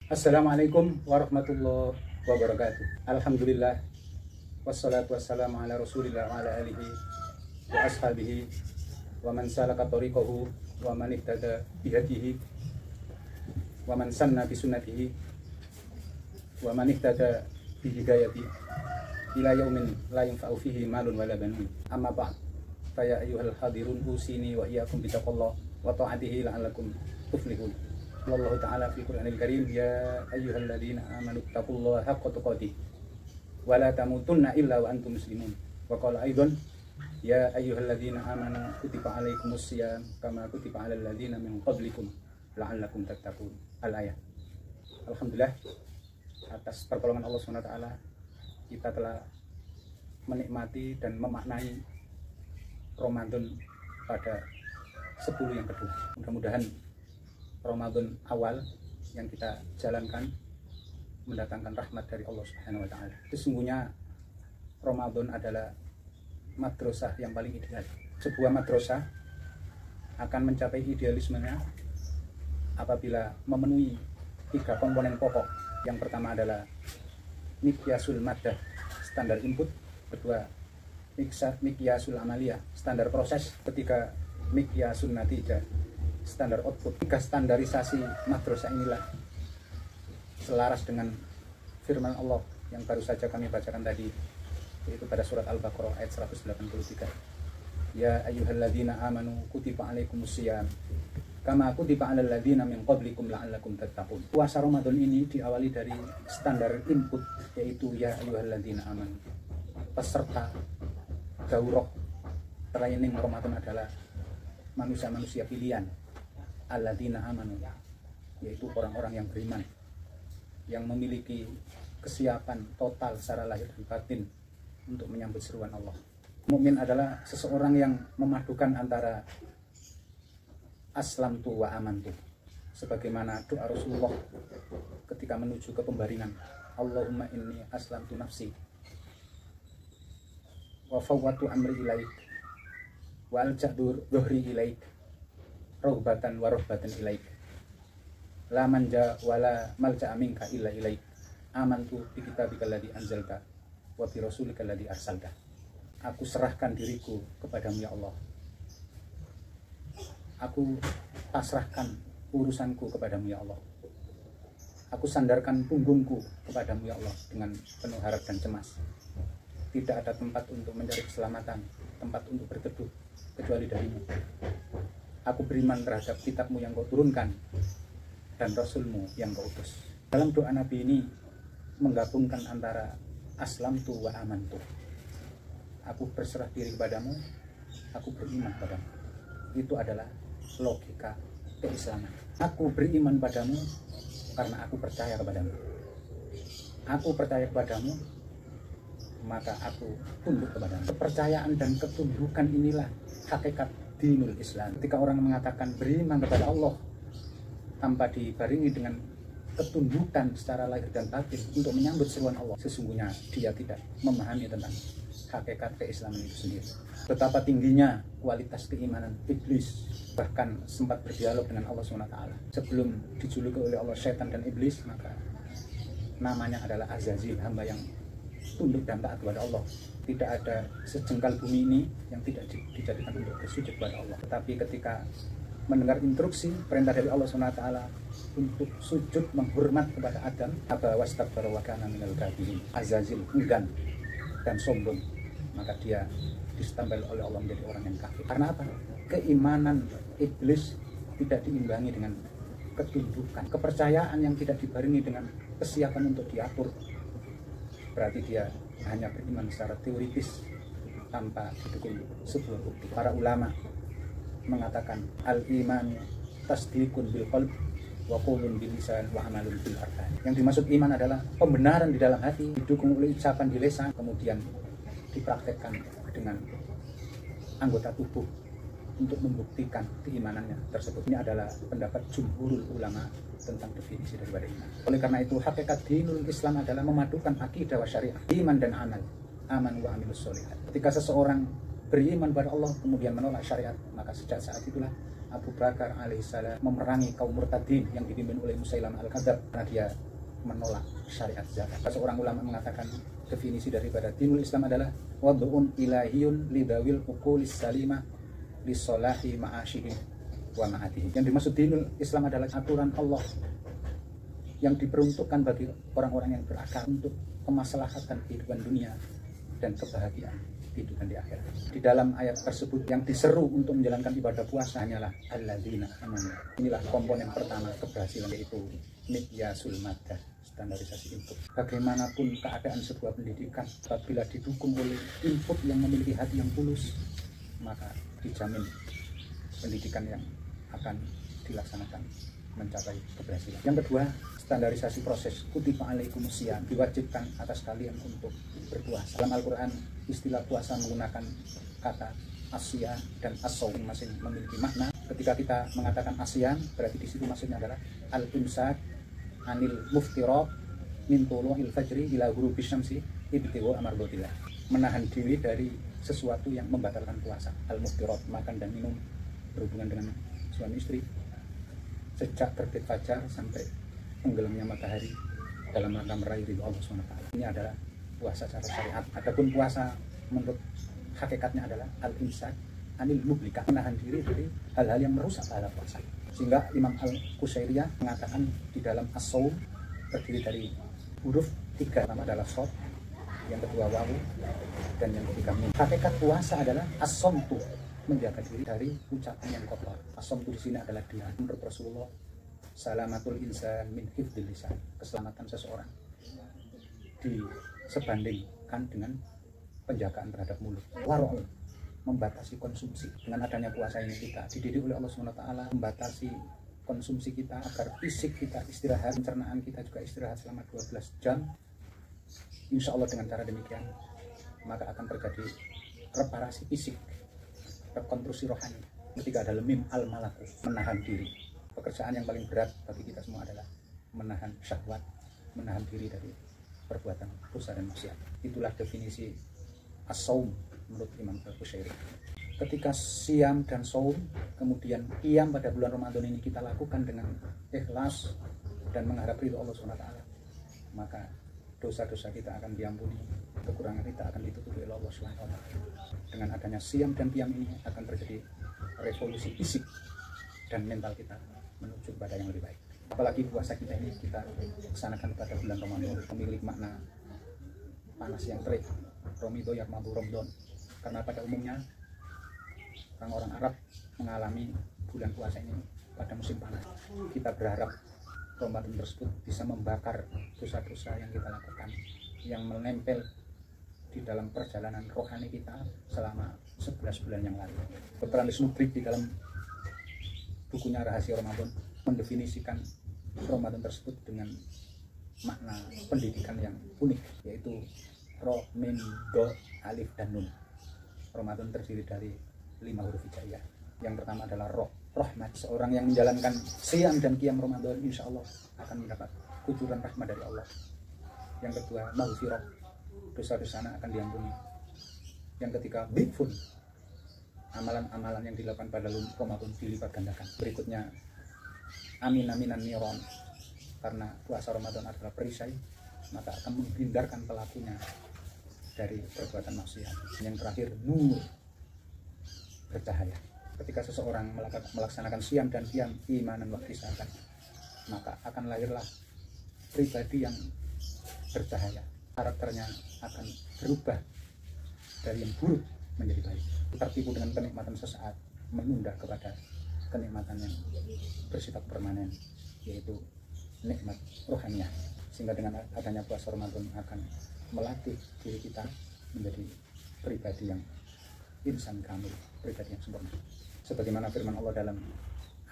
Assalamualaikum warahmatullahi wabarakatuh. Alhamdulillah wassalatu wassalamu ala Rasulillah wa ala alihi wa ashabihi wa man salaka tariqahu wa man ihtada bihadihi wa man sanna bisunnatihi wa man ihtada bihidayati ila yaumin la yanfa'u fihi malun wala banun. Amma ba'd. Fa ya ayyuhal hadirun usini wa iyyakum bittaqwallah wa ta'atihi la'allakum tuflihun. Allah Ta'ala fi Qur'anil Karim, ya ayyuhalladzina amanu taqullaha haqqa tuqatih wa la tamutunna illa wa antum muslimun. Wa qala aidan, ya ayyuhalladzina amanu kutiba alaikumus syiyam kama kutiba alal ladzina min qablikum la'allakum tattaqun. Al-ayat. Alhamdulillah, atas pertolongan Allah SWT kita telah menikmati dan memaknai Ramadan pada 10 yang kedua. Mudah-mudahan Ramadan awal yang kita jalankan mendatangkan rahmat dari Allah Subhanahu wa taala. Sesungguhnya Ramadan adalah madrasah yang paling ideal. Sebuah madrasah akan mencapai idealismenya apabila memenuhi 3 komponen pokok. Yang pertama adalah miqyasul maddah, standar input. Kedua, miqyasul amaliyah, standar proses. Ketiga, miqyasul natijah, standar output. 3 standarisasi madrasah inilah selaras dengan firman Allah yang baru saja kami bacakan tadi, yaitu pada surat Al-Baqarah ayat 183. Ya ayyuhalladzina amanu kutiba alaikumussyiyam kama kutiba alal ladzina min qablikum la'allakum tattaqun. Puasa Ramadan ini diawali dari standar input, yaitu ya ayyuhalladzina amanu. Peserta daurah training Ramadan adalah manusia-manusia pilihan, alladzina amanu, yaitu orang-orang yang beriman, yang memiliki kesiapan total secara lahir dan batin untuk menyambut seruan Allah. Mukmin adalah seseorang yang memadukan antara aslamtu wa amantu, sebagaimana doa Rasulullah ketika menuju ke pembaringan, Allahumma inni aslamtu nafsi wa fawwatu amri ilaik wa alja'du dhuhri ilaik rohbatan wa rohbatan ilaik la manja wala malja minka illa ilaik amantu bi kitabika alladzi anzalta wa bi rasulika alladzi arsalta. Aku serahkan diriku kepadamu ya Allah, aku pasrahkan urusanku kepadamu ya Allah, aku sandarkan punggungku kepadamu ya Allah dengan penuh harap dan cemas. Tidak ada tempat untuk mencari keselamatan, tempat untuk berteduh kecuali darimu. Aku beriman terhadap kitabmu yang kau turunkan dan rasulmu yang kau utus. Dalam doa Nabi ini menggabungkan antara aslamtu wa amantu. Aku berserah diri kepadamu, aku beriman padamu. Itu adalah logika keislaman. Aku beriman padamu karena aku percaya kepadamu. Aku percaya kepadamu, maka aku tunduk kepadamu. Kepercayaan dan ketundukan inilah hakikat dinul Islam. Ketika orang mengatakan beriman kepada Allah tanpa dibarengi dengan ketundukan secara lahir dan batin untuk menyambut seruan Allah, sesungguhnya dia tidak memahami tentang hakikat keislaman itu sendiri. Betapa tingginya kualitas keimanan iblis, bahkan sempat berdialog dengan Allah SWT. Sebelum dijuluki oleh Allah setan dan iblis, maka namanya adalah Azazil, hamba yang tunduk dan taat kepada Allah. Tidak ada sejengkal bumi ini yang tidak dijadikan untuk bersujud kepada Allah. Tetapi ketika mendengar instruksi perintah dari Allah SWT untuk sujud menghormat kepada Adam, aba wastakbara wa kana minal kafirin, Azazil enggan dan sombong, maka dia distempel oleh Allah menjadi orang yang kafir. Karena apa? Keimanan iblis tidak diimbangi dengan ketundukan, kepercayaan yang tidak dibarengi dengan kesiapan untuk diatur. Berarti dia hanya beriman secara teoritis tanpa didukung sebuah bukti. Para ulama mengatakan al-iman tasdiqun bil qalb wa qaulun bil lisan wa amalun bil arkan. Yang dimaksud iman adalah pembenaran di dalam hati, didukung oleh ucapan di lisan, kemudian dipraktekkan dengan anggota tubuh untuk membuktikan keimanannya tersebut. Ini adalah pendapat jumhurul ulama tentang definisi daripada iman. Oleh karena itu, hakikat dinul Islam adalah memadukan akidah wa syariah, iman dan amal, aman wa amilus sholihat. Ketika seseorang beriman pada Allah kemudian menolak syariat, maka sejak saat itulah Abu Bakar alaihissalam memerangi kaum murtadin yang dipimpin oleh Musailamah al-Kadzdzab karena dia menolak syariat zakat. Seorang ulama mengatakan definisi daripada dinul Islam adalah wad'un ilahiyun lidawil uqulis salimah lisolahi ma'asyihim wa ma'adihim. Yang dimaksud dinul Islam adalah aturan Allah yang diperuntukkan bagi orang-orang yang berakal untuk kemaslahatan kehidupan dunia dan kebahagiaan kehidupan di akhirat. Di dalam ayat tersebut yang diseru untuk menjalankan ibadah puasa hanyalah alladzina amanu. Inilah komponen pertama keberhasilan, yaitu miqyasul maddah, standarisasi input. Bagaimanapun keadaan sebuah pendidikan, apabila didukung oleh input yang memiliki hati yang tulus, maka dijamin pendidikan yang akan dilaksanakan mencapai keberhasilan. Yang kedua, standarisasi proses. Kutiba alaikumusiyam, diwajibkan atas kalian untuk berpuasa. Dalam Al-Quran, istilah puasa menggunakan kata asyam dan as-shaum masing memiliki makna. Ketika kita mengatakan asyam, berarti di situ maksudnya adalah al-imsak anil muftirat min tulu'il fajri ila ghurubisy syamsi ibtigha amardhatillah. Menahan diri dari sesuatu yang membatalkan puasa. Al-muftirat, makan dan minum berhubungan dengan suami istri sejak terbit fajar sampai tenggelamnya matahari dalam rangka meraih ridho Allah SWT. Ini adalah puasa secara syariat. Adapun puasa menurut hakikatnya adalah al-imsak anil muhlikah, menahan diri dari hal-hal yang merusak pahala puasa. Sehingga Imam Al-Qusairiyah mengatakan di dalam as-shaum terdiri dari huruf 3. Pertama adalah shad, yang kedua wawu, dan yang ketiga mim. Hakikat puasa adalah as-shamtu, menjaga diri dari ucapan yang kotor. As-shamtu di sini adalah dia. Menurut Rasulullah, salamatul insan min hifdzil lisan, keselamatan seseorang disebandingkan dengan penjagaan terhadap mulut. Warung, membatasi konsumsi. Dengan adanya puasa ini kita dididik oleh Allah SWT membatasi konsumsi kita agar fisik kita istirahat, pencernaan kita juga istirahat selama 12 jam. Insya Allah dengan cara demikian maka akan terjadi reparasi fisik, rekonstruksi rohani. Ketika ada mim al-malaku, menahan diri. Pekerjaan yang paling berat bagi kita semua adalah menahan syahwat, menahan diri dari perbuatan dosa dan maksiat. Itulah definisi as-shaum menurut Imam Al-Qusairi. Ketika siam dan shaum, kemudian qiyam pada bulan Ramadan ini kita lakukan dengan ikhlas dan mengharap ridho Allah SWT, maka dosa-dosa kita akan diampuni, kekurangan kita akan ditutupi oleh Allah SWT. Dengan adanya siam dan qiyam ini akan terjadi revolusi fisik dan mental kita menuju kepada yang lebih baik. Apalagi puasa kita ini kita laksanakan pada bulan Ramadan, memiliki makna panas yang terik. Romido yarmadu Ramadan, karena pada umumnya orang-orang Arab mengalami bulan puasa ini pada musim panas. Kita berharap Ramadan tersebut bisa membakar dosa-dosa yang kita lakukan, yang menempel di dalam perjalanan rohani kita selama 11 bulan yang lalu. Dr. Andes Nubrik di dalam bukunya Rahasia Ramadan mendefinisikan Ramadan tersebut dengan makna pendidikan yang unik, yaitu Ro, Mim, Do, Alif, dan Nun. Ramadan terdiri dari 5 huruf hijaiyah. Yang pertama adalah roh, rahmat. Seorang yang menjalankan siam dan qiyam Ramadan insya Allah akan mendapat kucuran rahmat dari Allah. Yang kedua, maghfirah, dosa-dosanya akan diampuni. Yang ketiga, bifun, amalan-amalan yang dilakukan pada Ramadan dilipat gandakan. Berikutnya, amin-aminan niron, karena puasa Ramadan adalah perisai, maka akan menghindarkan pelakunya dari perbuatan maksiat. Yang terakhir, nur, bercahaya. Ketika seseorang melaksanakan siam dan qiyam imanan wa ihtisaban, maka akan lahirlah pribadi yang bercahaya. Karakternya akan berubah dari yang buruk menjadi baik. Tertipu dengan kenikmatan sesaat, menunda kepada kenikmatan yang bersifat permanen, yaitu nikmat rohaniah. Sehingga dengan adanya puasa Ramadan akan melatih diri kita menjadi pribadi yang insan kamil, pribadi yang sempurna. Sebagaimana firman Allah dalam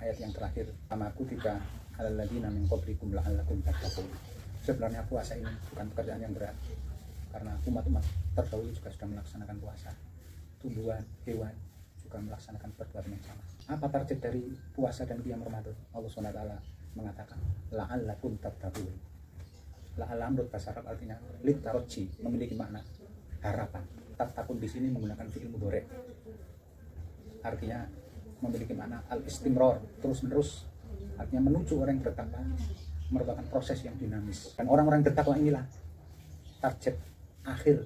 ayat yang terakhir, "Amaku tiba alal ladzina min qablikum la'allakum tattaqun." Sebenarnya puasa ini bukan pekerjaan yang berat, karena umat-umat terdahulu juga sudah melaksanakan puasa. Tumbuhan, hewan juga melaksanakan perbuatan yang sama. Apa target dari puasa dan qiyam Ramadan? Allah SWT mengatakan, "La'allakum tattaqun." La'alla menurut bahasa Arab artinya litarji, memiliki makna harapan. Tattaqun di sini menggunakan fi'il mudhari'. Artinya memiliki makna al-istimror, terus-menerus. Artinya menuju orang yang bertakwa merupakan proses yang dinamis. Dan orang-orang bertakwa inilah target akhir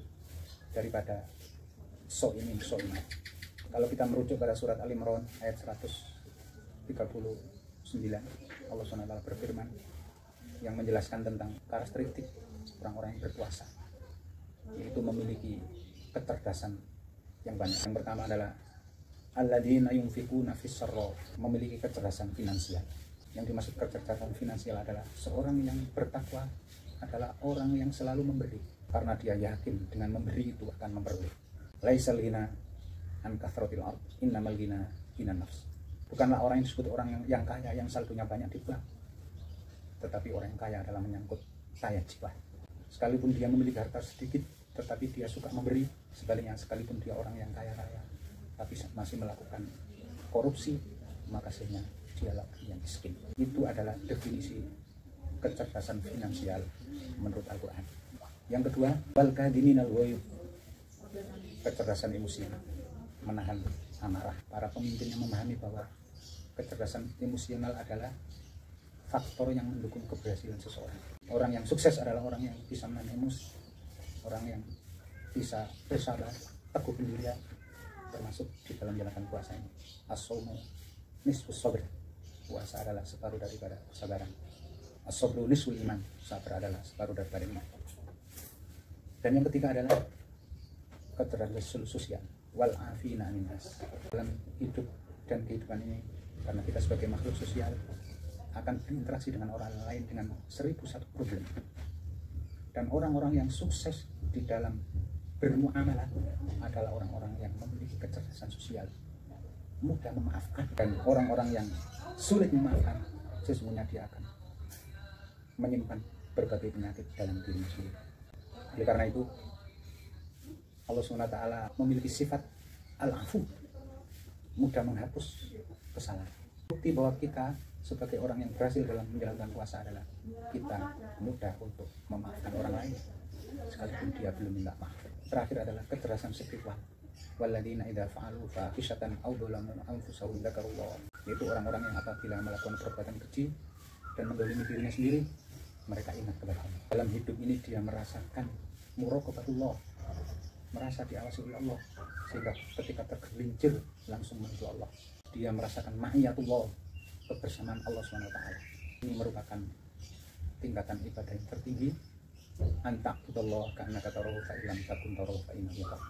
daripada so'imin. Kalau kita merujuk pada surat Al-Imran ayat 139, Allah SWT berfirman yang menjelaskan tentang karakteristik orang-orang yang berpuasa, yaitu memiliki kecerdasan yang banyak. Yang pertama adalah alladzina yunfikuna fis-sarra, memiliki kecerdasan finansial. Yang dimaksud kecerdasan finansial adalah seorang yang bertakwa adalah orang yang selalu memberi, karena dia yakin dengan memberi itu akan memperoleh. Laisal ghina an kathratil ard, innamal ghina ghinan nafs. Bukanlah orang yang disebut orang yang kaya, yang saldonya banyak di bank, tetapi orang yang kaya adalah menyangkut kaya jiwa. Sekalipun dia memiliki harta sedikit, tetapi dia suka memberi. Sebaliknya, sekalipun dia orang yang kaya raya, tapi masih melakukan korupsi, maka hasilnya dialah yang miskin. Itu adalah definisi kecerdasan finansial menurut Al-Quran. Yang kedua, wal kadhiminal ghaidh, kecerdasan emosi, menahan amarah. Para pemimpin yang memahami bahwa kecerdasan emosional adalah faktor yang mendukung keberhasilan seseorang. Orang yang sukses adalah orang yang bisa menahan emosi, orang yang bisa bersabar, teguh pendirian, termasuk di dalam menjalankan puasa ini. As-shaumu nisfus sabr, puasa adalah separuh daripada kesabaran. As-sabru nisful iman, sabar adalah separuh daripada iman. Dan yang ketiga adalah kecerdasan sosial, wal afina anin nas. Dalam hidup dan kehidupan ini, karena kita sebagai makhluk sosial akan berinteraksi dengan orang lain dengan 1001 problem. Dan orang-orang yang sukses di dalam bermuamalah adalah orang-orang yang memiliki kecerdasan sosial, mudah memaafkan. Dan orang-orang yang sulit memaafkan, sesungguhnya dia akan menyimpan berbagai penyakit dalam diri sendiri. Oleh karena itu, Allah SWT memiliki sifat al-afu, mudah menghapus kesalahan. Bukti bahwa kita sebagai orang yang berhasil dalam menjalankan puasa adalah kita mudah untuk memaafkan orang lain sekalipun dia belum minta maaf. Terakhir adalah kecerdasan spiritual, walladzina idza fa'alu fahishatan aw dzalamu anfusahum dzakarullah, yaitu orang-orang yang apabila melakukan perbuatan keji dan mendolimi dirinya sendiri, mereka ingat kepada Allah. Dalam hidup ini dia merasakan muraqabatullah, merasa diawasi oleh Allah, sehingga ketika tergelincir langsung menuju Allah. Dia merasakan ma'iyatullah, kebersamaan Allah SWT. Ini merupakan tingkatan ibadah yang tertinggi. Anta'budallah ka'annaka tarahu fa illam takun tarahu fa innahu yarak.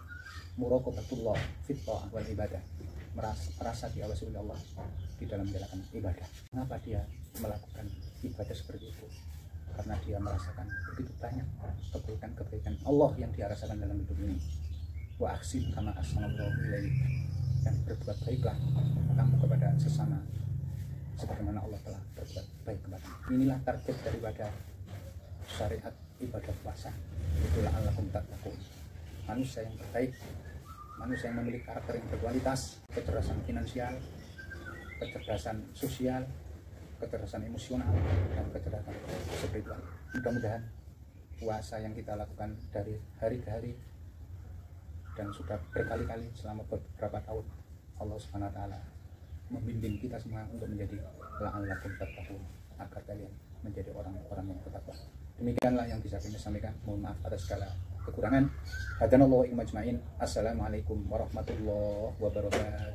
Muraqabatullah fit ta'ah wal ibadah, merasa diawasi oleh Allah di dalam menjalankan ibadah. Mengapa dia melakukan ibadah seperti itu? Karena dia merasakan begitu banyak kebaikan-kebaikan Allah yang dia rasakan dalam hidup ini. Wa ahsin kama ahsanallahu ilaik, dan berbuat baiklah kamu kepada sesama sebagaimana Allah telah berbuat baik kepada. Inilah target daripada syariat ibadah puasa. Itulah la'allakum tattaqun. Manusia yang terbaik, manusia yang memiliki karakter yang berkualitas, kecerdasan finansial, kecerdasan sosial, kecerdasan emosional, dan kecerdasan spiritual. Mudah-mudahan puasa yang kita lakukan dari hari ke hari dan sudah berkali-kali selama beberapa tahun, Allah SWT membimbing kita semua untuk menjadi la'allakum tattaqun, agar kalian menjadi orang-orang yang bertakwa. Demikianlah yang bisa kami sampaikan. Mohon maaf atas segala kekurangan. Hadanallahu ijma'in. Assalamualaikum warahmatullahi wabarakatuh.